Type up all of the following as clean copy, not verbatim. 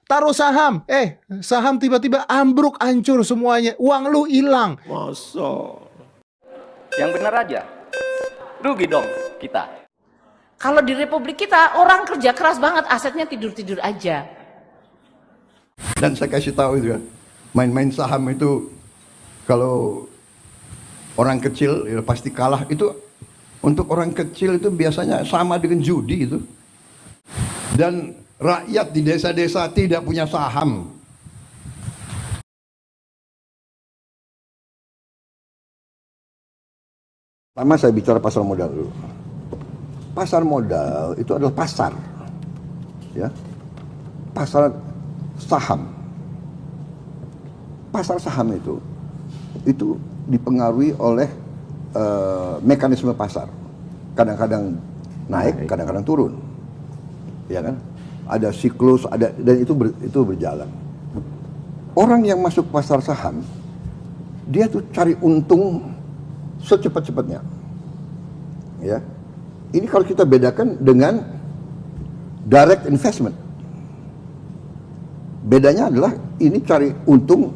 taruh saham, saham tiba-tiba ambruk, hancur semuanya, uang lu hilang. Masa? Yang benar aja, rugi dong kita. Kalau di Republik kita orang kerja keras banget, asetnya tidur-tidur aja. Dan saya kasih tahu itu kan, main-main saham itu kalau orang kecil ya pasti kalah. Itu untuk orang kecil itu biasanya sama dengan judi itu. Dan rakyat di desa-desa tidak punya saham. Pertama saya bicara pasar modal dulu. Pasar modal itu adalah pasar, ya, pasar saham. Pasar saham itu dipengaruhi oleh mekanisme pasar. Kadang-kadang naik, kadang-kadang turun, ya kan? Ada siklus, ada, dan itu berjalan. Orang yang masuk pasar saham, dia tuh cari untung secepat-cepatnya, ya. Ini kalau kita bedakan dengan direct investment. Bedanya adalah ini cari untung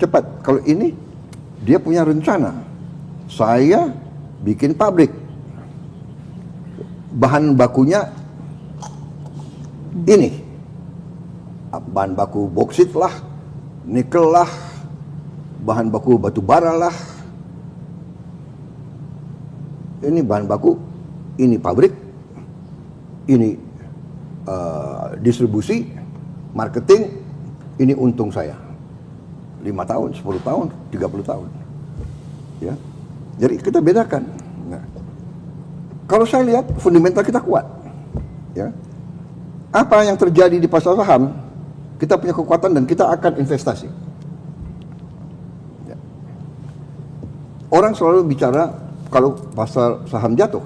cepat. Kalau ini dia punya rencana. Saya bikin pabrik. Bahan bakunya ini. Bahan baku boksit lah, nikel lah, bahan baku batu bara lah. Ini bahan baku, ini pabrik, ini distribusi, marketing, ini untung saya 5 tahun, 10 tahun, 30 tahun, ya. Jadi kita bedakan. Nah, kalau saya lihat fundamental kita kuat, ya. Apa yang terjadi di pasar saham, kita punya kekuatan dan kita akan investasi, ya. Orang selalu bicara kalau pasar saham jatuh,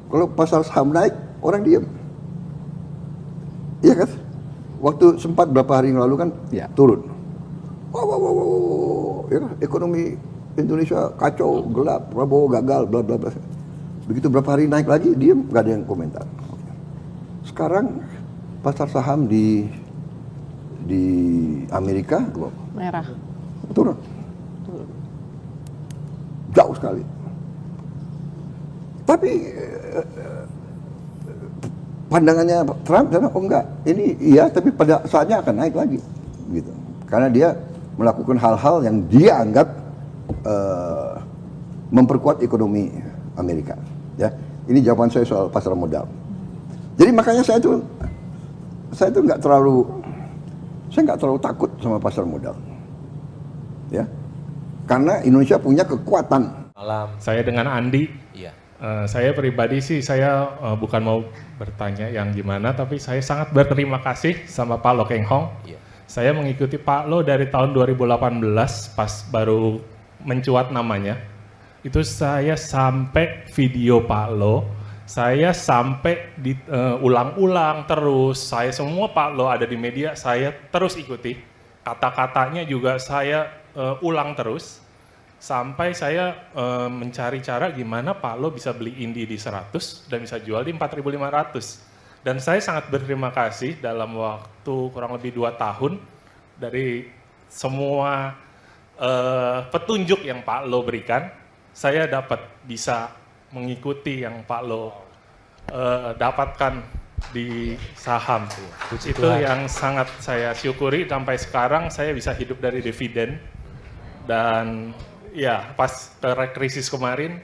kalau pasar saham naik, orang diam. Iya kan? Waktu sempat berapa hari yang lalu kan turun. Ya, ekonomi Indonesia kacau, gelap, Prabowo gagal, bla bla bla. Begitu berapa hari naik lagi, diam, gak ada yang komentar. Sekarang pasar saham di Amerika merah, turun. Jauh sekali. Tapi pandangannya Trump, oh enggak, ini iya, tapi pada saatnya akan naik lagi, gitu. Karena dia melakukan hal-hal yang dia anggap memperkuat ekonomi Amerika. Ya, ini jawaban saya soal pasar modal. Jadi makanya saya tuh nggak terlalu takut sama pasar modal, ya, karena Indonesia punya kekuatan. Malam. Saya dengan Andi. Iya. Saya pribadi sih, saya bukan mau bertanya yang gimana, tapi saya sangat berterima kasih sama Pak Lo Keng Hong. Iya. Saya mengikuti Pak Lo dari tahun 2018 pas baru mencuat namanya. Itu saya sampai video Pak Lo, saya sampai ulang-ulang terus. Saya semua Pak Lo ada di media, saya terus ikuti. Kata-katanya juga saya ulang terus. Sampai saya mencari cara gimana Pak Lo bisa beli Indi di 100 dan bisa jual di 4.500. Dan saya sangat berterima kasih dalam waktu kurang lebih 2 tahun dari semua petunjuk yang Pak Lo berikan, saya dapat bisa mengikuti yang Pak Lo dapatkan di saham. Itu yang sangat saya syukuri, sampai sekarang saya bisa hidup dari dividen. Dan ya, pas krisis kemarin,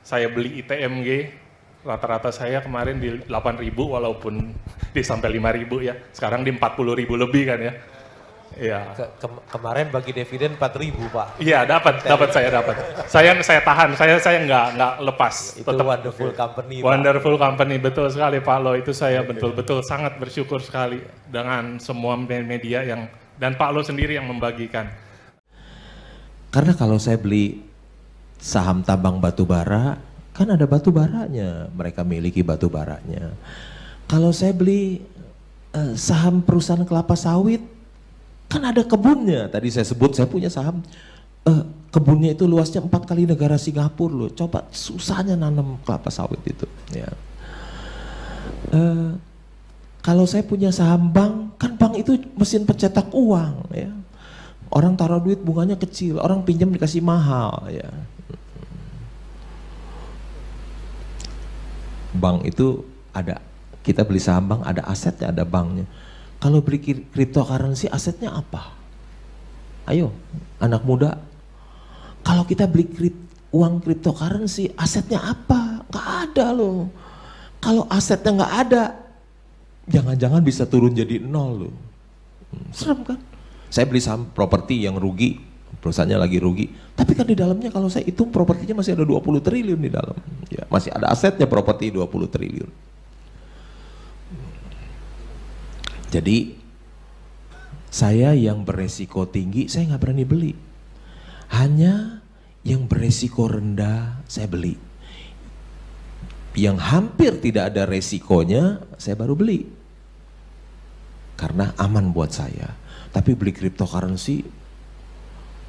saya beli ITMG, rata-rata saya kemarin di 8.000 walaupun di sampai 5.000 ya, sekarang di 40.000 lebih kan ya. Ya. Kemarin bagi dividen 4.000 Pak. Iya, dapat. Saya tahan, saya nggak lepas. Itu tetap wonderful company. Wonderful Pak. Company, betul sekali Pak Lo. Itu saya betul-betul sangat bersyukur sekali dengan semua media dan Pak Lo sendiri yang membagikan. Karena kalau saya beli saham tambang batu bara, kan ada batu baranya, mereka miliki batu baranya. Kalau saya beli saham perusahaan kelapa sawit, kan ada kebunnya. Tadi saya sebut saya punya saham, kebunnya itu luasnya 4 kali negara Singapura loh. Coba susahnya nanam kelapa sawit itu. Ya. Kalau saya punya saham bank, kan bank itu mesin pencetak uang ya. Orang taruh duit bunganya kecil, orang pinjam dikasih mahal ya. Bank itu ada, kita beli saham bank ada asetnya, ada banknya. Kalau beli cryptocurrency asetnya apa? Ayo anak muda, kalau kita beli uang cryptocurrency asetnya apa? Gak ada loh. Kalau asetnya gak ada, jangan-jangan bisa turun jadi nol loh. Serem kan? Saya beli saham properti yang rugi, perusahaannya lagi rugi. Tapi kan di dalamnya kalau saya hitung propertinya masih ada 20 triliun di dalam. Ya, masih ada asetnya properti 20 triliun. Jadi saya yang beresiko tinggi saya nggak berani beli. Hanya yang beresiko rendah saya beli. Yang hampir tidak ada resikonya saya baru beli. Karena aman buat saya. Tapi beli cryptocurrency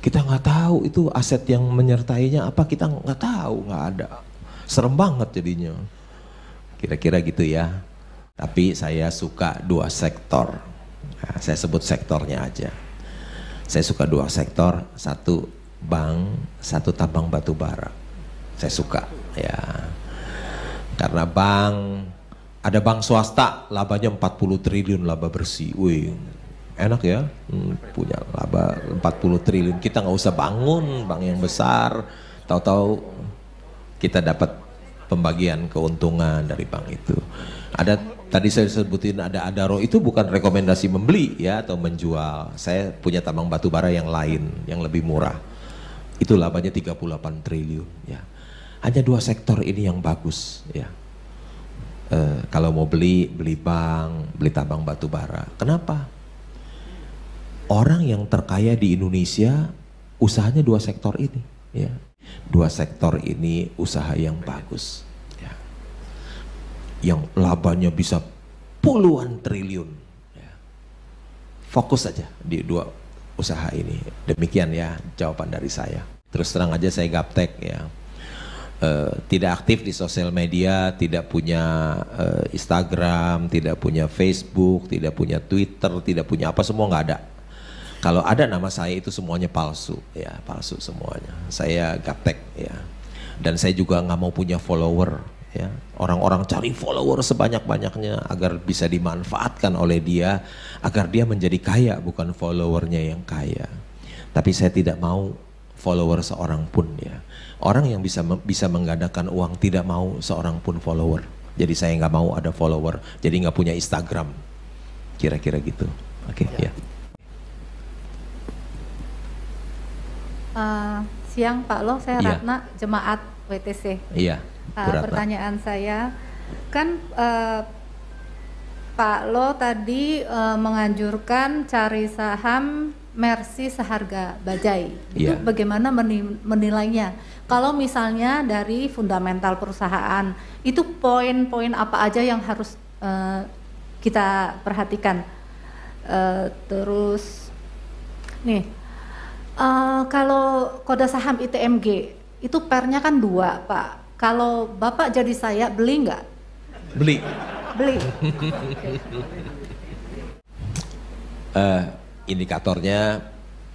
kita nggak tahu itu aset yang menyertainya apa, kita nggak tahu, nggak ada. Serem banget jadinya. Kira-kira gitu ya. Tapi saya suka dua sektor. Nah, saya sebut sektornya aja. Saya suka dua sektor, satu bank, satu tambang batu bara. Saya suka ya. Karena bank, ada bank swasta labanya 40 triliun laba bersih. Wih, enak ya, punya laba 40 triliun. Kita nggak usah bangun bank yang besar, tahu-tahu kita dapat pembagian keuntungan dari bank itu. Ada tadi saya sebutin ada Adaro, itu bukan rekomendasi membeli ya atau menjual. Saya punya tambang batu bara yang lain yang lebih murah. Itu labanya 38 triliun ya. Hanya dua sektor ini yang bagus ya. Kalau mau beli bank, beli tambang batu bara. Kenapa? Orang yang terkaya di Indonesia usahanya dua sektor ini ya. Dua sektor ini usaha yang bagus ya. Yang labanya bisa puluhan triliun ya. Fokus aja di dua usaha ini. Demikian ya jawaban dari saya. Terus terang aja saya gaptek ya. Tidak aktif di sosial media, tidak punya Instagram, tidak punya Facebook, tidak punya Twitter, tidak punya apa, semua nggak ada. Kalau ada nama saya itu semuanya palsu, ya palsu semuanya. Saya gaptek ya, dan saya juga nggak mau punya follower ya. Orang-orang cari follower sebanyak-banyaknya agar bisa dimanfaatkan oleh dia, agar dia menjadi kaya, bukan followernya yang kaya. Tapi saya tidak mau follower seorang pun ya. Orang yang bisa menggandakan uang tidak mau seorang pun follower. Jadi saya nggak mau ada follower. Jadi nggak punya Instagram. Kira-kira gitu. Oke ya. Siang Pak Lo, saya Iya. Ratna, jemaat WTC. Iya. Bu Ratna. Pertanyaan saya, kan Pak Lo tadi menganjurkan cari saham Mercy seharga bajai. Itu Iya. bagaimana menilainya? Kalau misalnya dari fundamental perusahaan, itu poin-poin apa aja yang harus kita perhatikan? Terus nih, kalau kode saham ITMG itu pernya kan 2 Pak. Kalau Bapak jadi saya, beli nggak? Beli. Beli. Indikatornya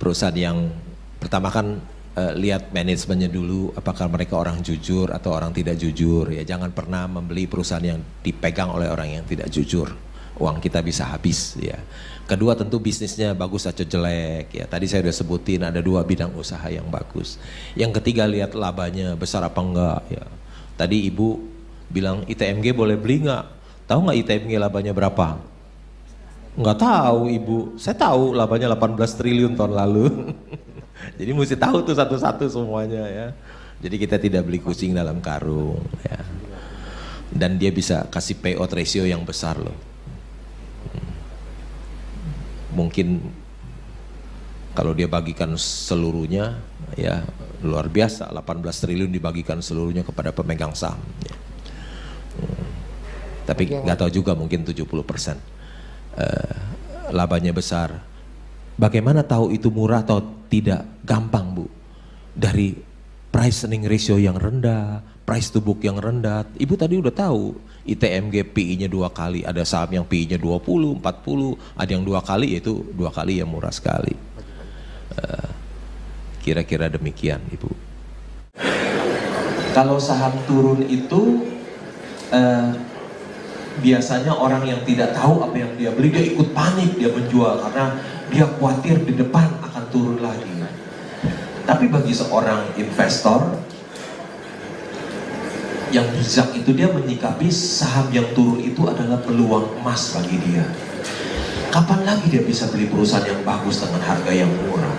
perusahaan yang pertama kan lihat manajemennya dulu, apakah mereka orang jujur atau orang tidak jujur ya. Jangan pernah membeli perusahaan yang dipegang oleh orang yang tidak jujur, uang kita bisa habis ya. Kedua tentu bisnisnya bagus atau jelek ya. Tadi saya udah sebutin ada 2 bidang usaha yang bagus. Yang ketiga lihat labanya besar apa enggak ya. Tadi ibu bilang ITMG boleh beli nggak? Tahu nggak ITMG labanya berapa? Nggak tahu ibu, saya tahu labanya 18 triliun tahun lalu. Jadi mesti tahu tuh satu-satu semuanya ya. Jadi kita tidak beli kucing dalam karung ya. Dan dia bisa kasih payout ratio yang besar loh. Mungkin kalau dia bagikan seluruhnya ya luar biasa, 18 triliun dibagikan seluruhnya kepada pemegang saham ya. Tapi nggak tahu juga, mungkin 70%. Labanya besar. Bagaimana tahu itu murah atau tidak? Gampang Bu. Dari price earning ratio yang rendah, price to book yang rendah. Ibu tadi udah tahu, ITMG PI-nya 2 kali, ada saham yang PI-nya 20, 40, ada yang 2 kali, yaitu 2 kali yang murah sekali. Kira-kira demikian, Ibu. Kalau saham turun itu biasanya orang yang tidak tahu apa yang dia beli, dia ikut panik, dia menjual karena dia khawatir di depan akan turun lagi. Tapi bagi seorang investor yang bijak itu, dia menyikapi saham yang turun itu adalah peluang emas bagi dia. Kapan lagi dia bisa beli perusahaan yang bagus dengan harga yang murah?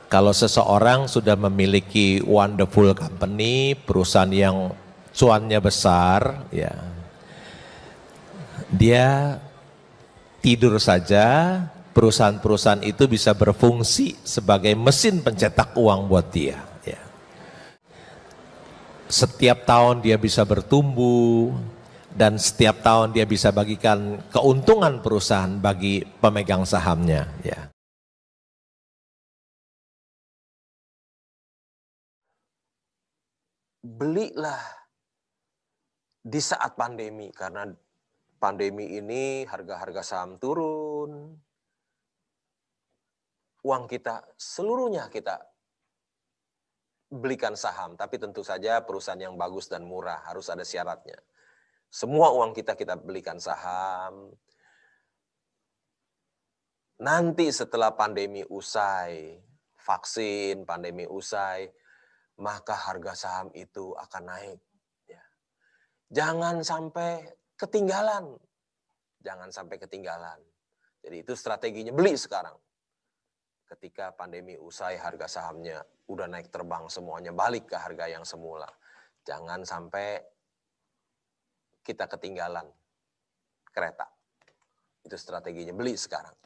Kalau seseorang sudah memiliki wonderful company, perusahaan yang cuannya besar, ya, dia tidur saja, perusahaan-perusahaan itu bisa berfungsi sebagai mesin pencetak uang buat dia. Ya. Setiap tahun dia bisa bertumbuh, dan setiap tahun dia bisa bagikan keuntungan perusahaan bagi pemegang sahamnya. Ya. Belilah di saat pandemi, karena pandemi ini harga-harga saham turun, uang kita seluruhnya kita belikan saham, tapi tentu saja perusahaan yang bagus dan murah, harus ada syaratnya. Semua uang kita belikan saham. Nanti setelah pandemi usai, vaksin, pandemi usai, maka harga saham itu akan naik. Ya. Jangan sampai ketinggalan. Jangan sampai ketinggalan. Jadi itu strateginya, beli sekarang. Ketika pandemi usai, harga sahamnya udah naik terbang semuanya, balik ke harga yang semula. Jangan sampai kita ketinggalan kereta. Itu strateginya, beli sekarang.